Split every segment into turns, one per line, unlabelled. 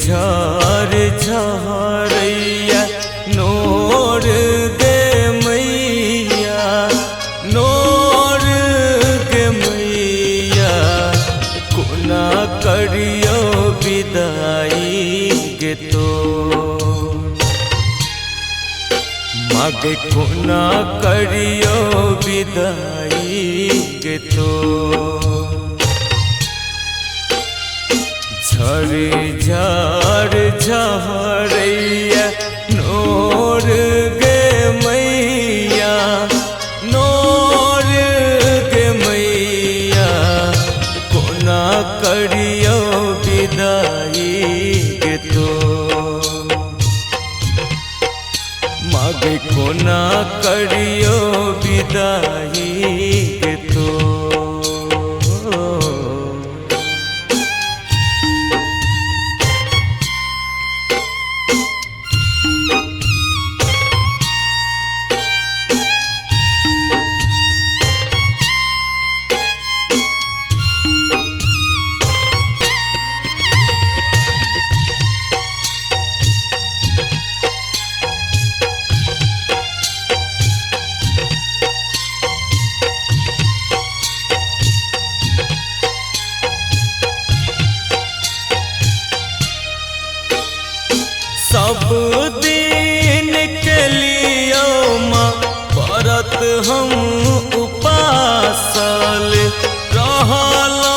झर झरैया नोर गे मैया नोर गे मैया कोना करियो विदाई गे तो मागे कोना करियो विदाई गे तो झर झरैया नोर गे मैया नोर गे मैया कोना करियो विदाई गे तो मागे कोना करियो विदाई गे तो सब दिन के लिए माँ परत हम उपासल रहला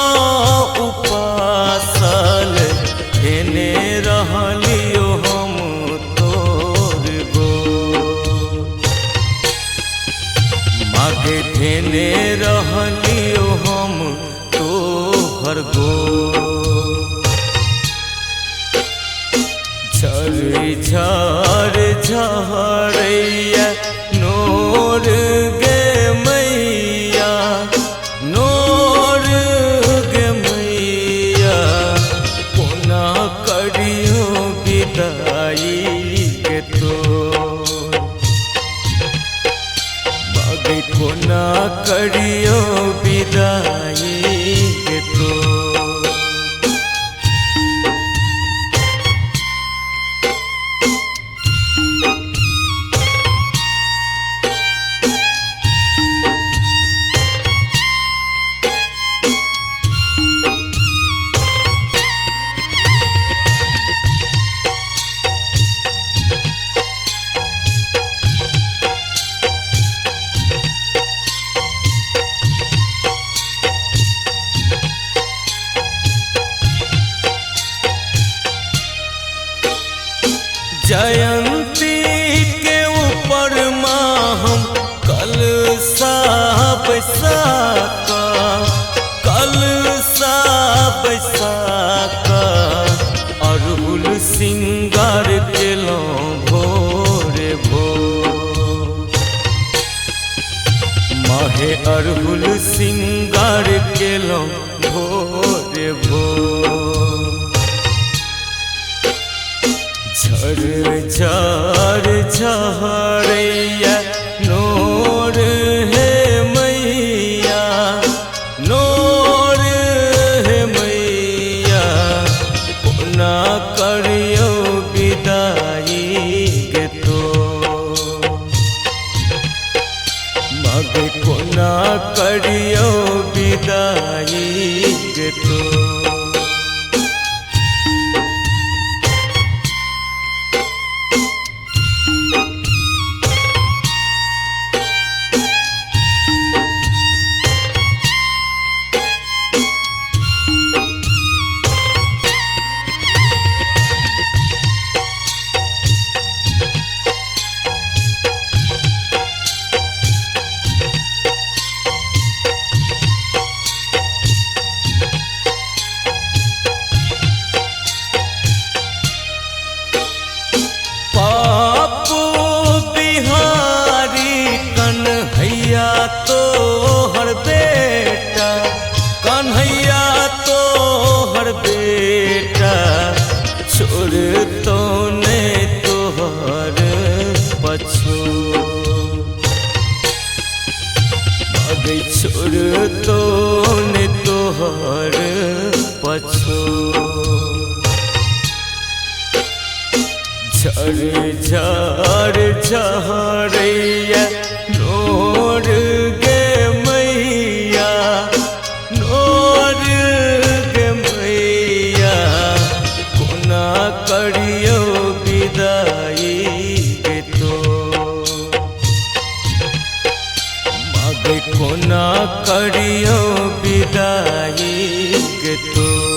उपासल हेने रहलियो हम तोर गो मागे धेने रहलियो हम तोहर गो झर झरैया नोर गे मैया नोर गे मैया कोना करियो विदाई गे तो मागे कोना करियो विदाई गे तो जयंती के ऊपर माँ हम कलशा बैसाका अड़हुल सिंगार केलौं भोरे भोर माहे अड़हुल सिंगार केलौं भोरे भोर झर झरैया नोर हे मैया नोर हे मैया कोना करियो विदाई गे तो मागे कोना करियो विदाई गे तो पछो मागे छोड़ तो ने तोहर पछो झर झर झरैया नोर गे मैया नोर गे मैया कोना करियो विदाई के तो मागे कोना करियो विदाई के तो।